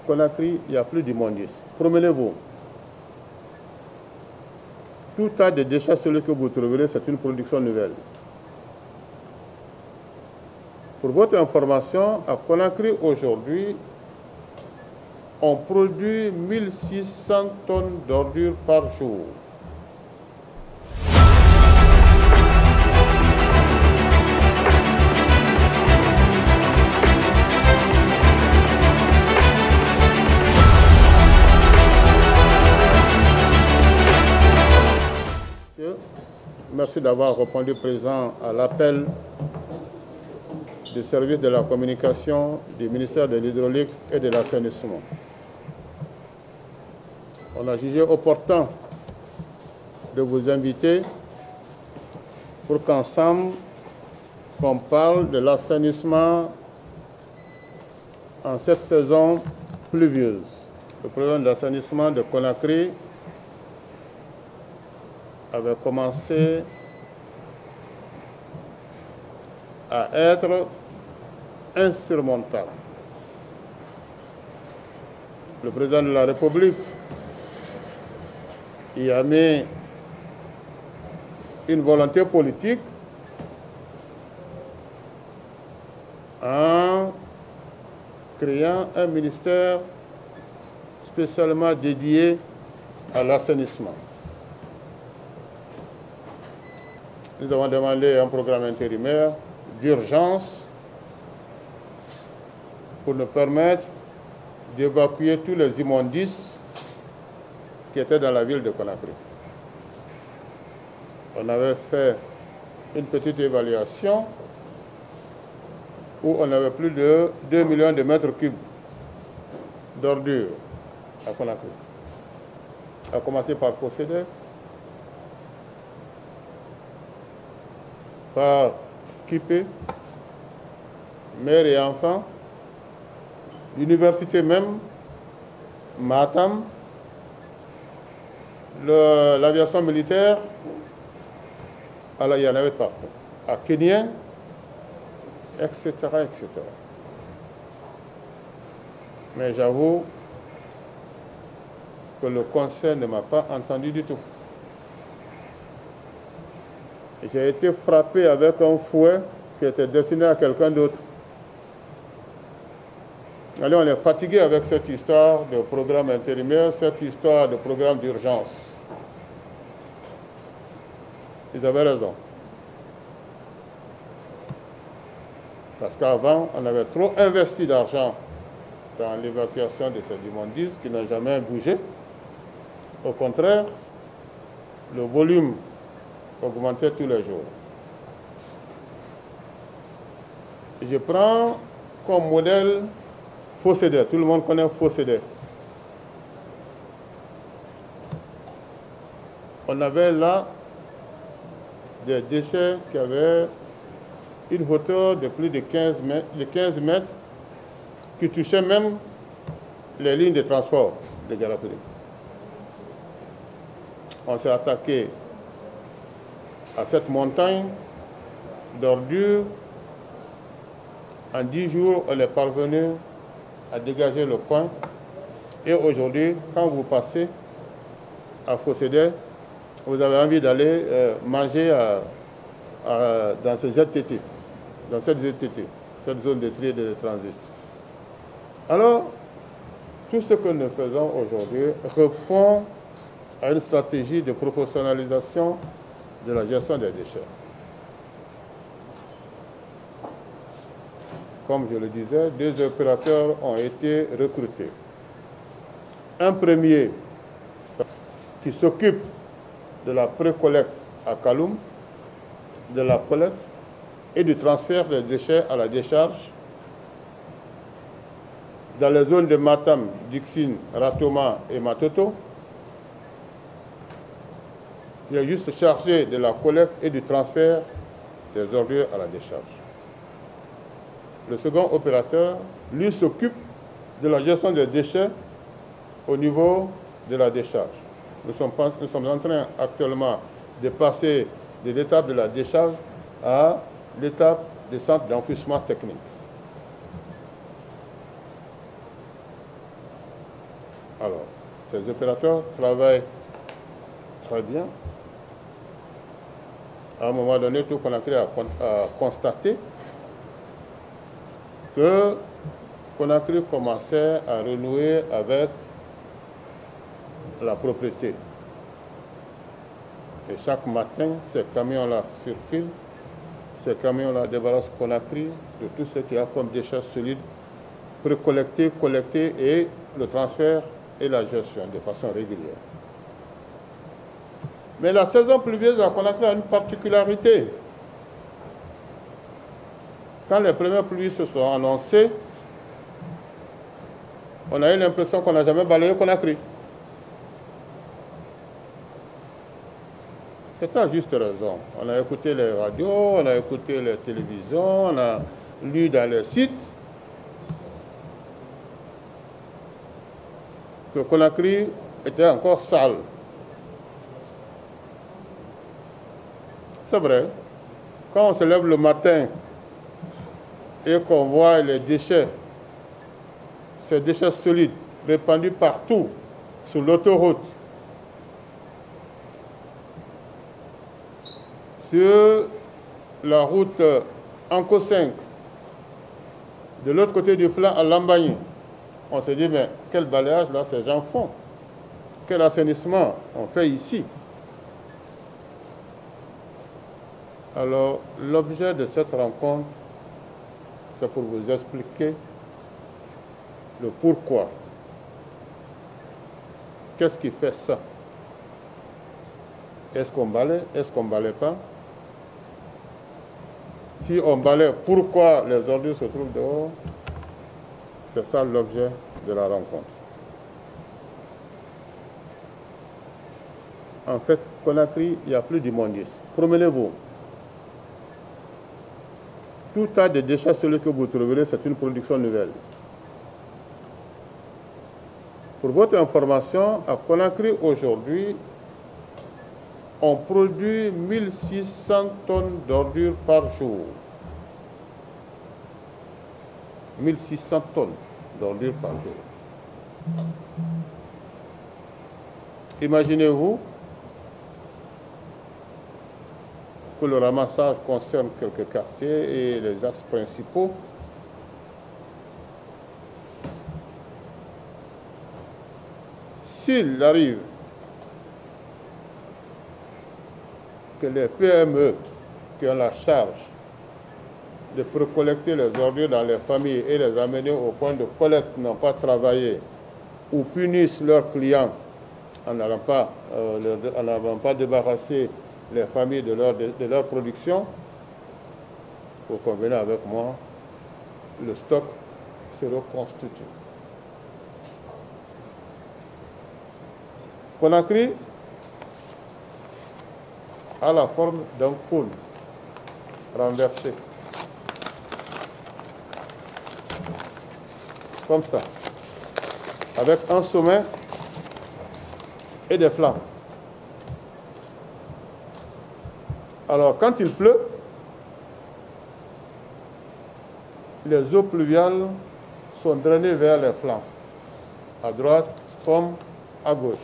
Conakry, il n'y a plus d'immondices. Promenez-vous. Tout tas de déchets, celui que vous trouverez, c'est une production nouvelle. Pour votre information, à Conakry, aujourd'hui, on produit 1600 tonnes d'ordures par jour. Merci d'avoir répondu présent à l'appel du service de la communication du ministère de l'Hydraulique et de l'Assainissement. On a jugé opportun de vous inviter pour qu'ensemble, on parle de l'assainissement en cette saison pluvieuse. Le problème de l'assainissement de Conakry avait commencé à être insurmontable. Le président de la République y a mis une volonté politique en créant un ministère spécialement dédié à l'assainissement. Nous avons demandé un programme intérimaire d'urgence pour nous permettre d'évacuer tous les immondices qui étaient dans la ville de Conakry. On avait fait une petite évaluation où on avait plus de 2 millions de mètres cubes d'ordures à Conakry. On a commencé par Fossédé, par Kipé, mère et enfants, l'université même, Matam, l'aviation militaire, alors il y en avait partout, à Kenya, etc., etc. Mais j'avoue que le conseil ne m'a pas entendu du tout. J'ai été frappé avec un fouet qui était destiné à quelqu'un d'autre. Alors on est fatigué avec cette histoire de programme intérimaire, cette histoire de programme d'urgence. Ils avaient raison. Parce qu'avant, on avait trop investi d'argent dans l'évacuation de ces immondices qui n'ont jamais bougé. Au contraire, le volume augmentait tous les jours. Et je prends comme modèle Fossédé. Tout le monde connaît Fossédé. On avait là des déchets qui avaient une hauteur de plus de 15 mètres qui touchaient même les lignes de transport de Garapuri. On s'est attaqué à cette montagne d'ordures. En 10 jours, on est parvenu à dégager le coin. Et aujourd'hui, quand vous passez à Fossédé, vous avez envie d'aller manger dans ce ZTT, dans cette ZTT, cette zone de tri et de transit. Alors, tout ce que nous faisons aujourd'hui répond à une stratégie de professionnalisation de la gestion des déchets. Comme je le disais, 2 opérateurs ont été recrutés. Un premier qui s'occupe de la pré-collecte à Kaloum, de la collecte et du transfert des déchets à la décharge dans les zones de Matam, Dixine, Ratoma et Matoto. Il est juste chargé de la collecte et du transfert des ordures à la décharge. Le second opérateur, lui, s'occupe de la gestion des déchets au niveau de la décharge. Nous sommes en train actuellement de passer de l'étape de la décharge à l'étape des centres d'enfouissement technique. Alors, ces opérateurs travaillent très bien. À un moment donné, tout Conakry a constaté que Conakry commençait à renouer avec la propriété. Et chaque matin, ces camions-là circulent, ces camions-là débarrassent Conakry de tout ce qu'il y a comme déchets solides, précollectés, collectés et le transfert et la gestion de façon régulière. Mais la saison pluvieuse à Conakry a une particularité. Quand les premières pluies se sont annoncées, on a eu l'impression qu'on n'a jamais balayé Conakry. C'est à juste raison. On a écouté les radios, on a écouté les télévisions, on a lu dans les sites que Conakry était encore sale. C'est vrai. Quand on se lève le matin et qu'on voit les déchets, ces déchets solides répandus partout sur l'autoroute, sur la route Anko 5, de l'autre côté du flanc à Lambagne, on se dit, mais quel balayage là ces gens font? Quel assainissement on fait ici? Alors, l'objet de cette rencontre, c'est pour vous expliquer le pourquoi. Qu'est-ce qui fait ça? Est-ce qu'on balaie? Est-ce qu'on ne balaie pas? Si on balaie, pourquoi les ordures se trouvent dehors? C'est ça l'objet de la rencontre. En fait, Conakry, il n'y a plus d'immondices. Promenez-vous. Tout tas de déchets solides que vous trouverez, c'est une production nouvelle. Pour votre information, à Conakry aujourd'hui, on produit 1600 tonnes d'ordures par jour. 1600 tonnes d'ordures par jour. Imaginez-vous que le ramassage concerne quelques quartiers et les axes principaux. S'il arrive que les PME qui ont la charge de précollecter les ordures dans les familles et les amener au point de collecte n'ont pas travaillé ou punissent leurs clients en n'allant pas débarrasser les familles de leur production, vous convenez avec moi, le stock se reconstitue. Conakry a la forme d'un cône renversé, comme ça, avec un sommet et des flancs. Alors, quand il pleut, les eaux pluviales sont drainées vers les flancs, à droite comme à gauche.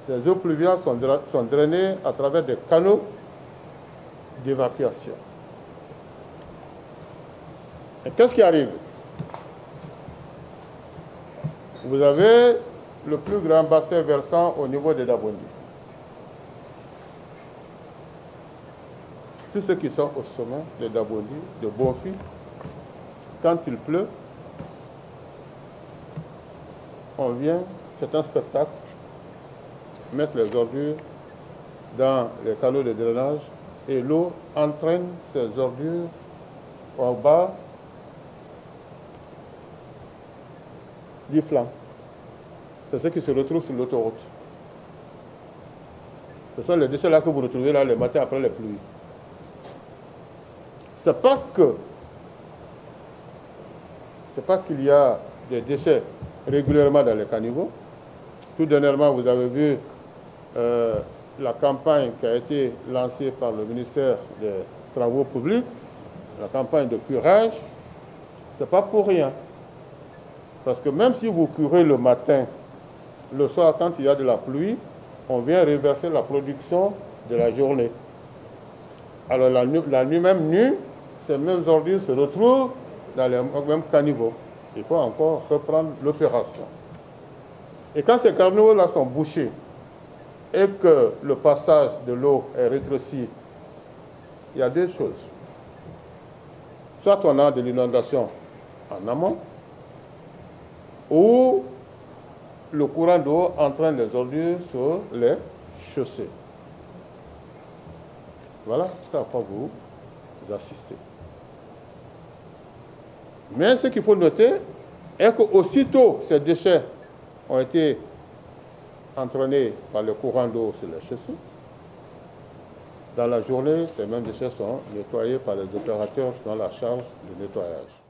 Ces eaux pluviales sont drainées à travers des canaux d'évacuation. Et qu'est-ce qui arrive? Vous avez le plus grand bassin versant au niveau de Dabondi. Tous ceux qui sont au sommet de Dabondi, de Bonfi, quand il pleut, on vient, c'est un spectacle, mettre les ordures dans les canaux de drainage et l'eau entraîne ces ordures au bas du flanc. C'est ce qui se retrouve sur l'autoroute. Ce sont les déchets là que vous retrouvez là le matin après les pluies. C'est pas qu'il y a des déchets régulièrement dans les caniveaux. Tout dernièrement, vous avez vu la campagne qui a été lancée par le ministère des Travaux publics, la campagne de curage. Ce n'est pas pour rien. Parce que même si vous curez le matin, le soir, quand il y a de la pluie, on vient reverser la production de la journée. Alors la nuit même nue, ces mêmes ordures se retrouvent dans les mêmes caniveaux. Il faut encore reprendre l'opération. Et quand ces caniveaux-là sont bouchés et que le passage de l'eau est rétréci, il y a deux choses. Soit on a de l'inondation en amont, ou le courant d'eau entraîne les ordures sur les chaussées. Voilà ce à quoi vous assistez. Mais ce qu'il faut noter est qu'aussitôt ces déchets ont été entraînés par le courant d'eau sur les chaussées, dans la journée, ces mêmes déchets sont nettoyés par les opérateurs qui ont la charge du nettoyage.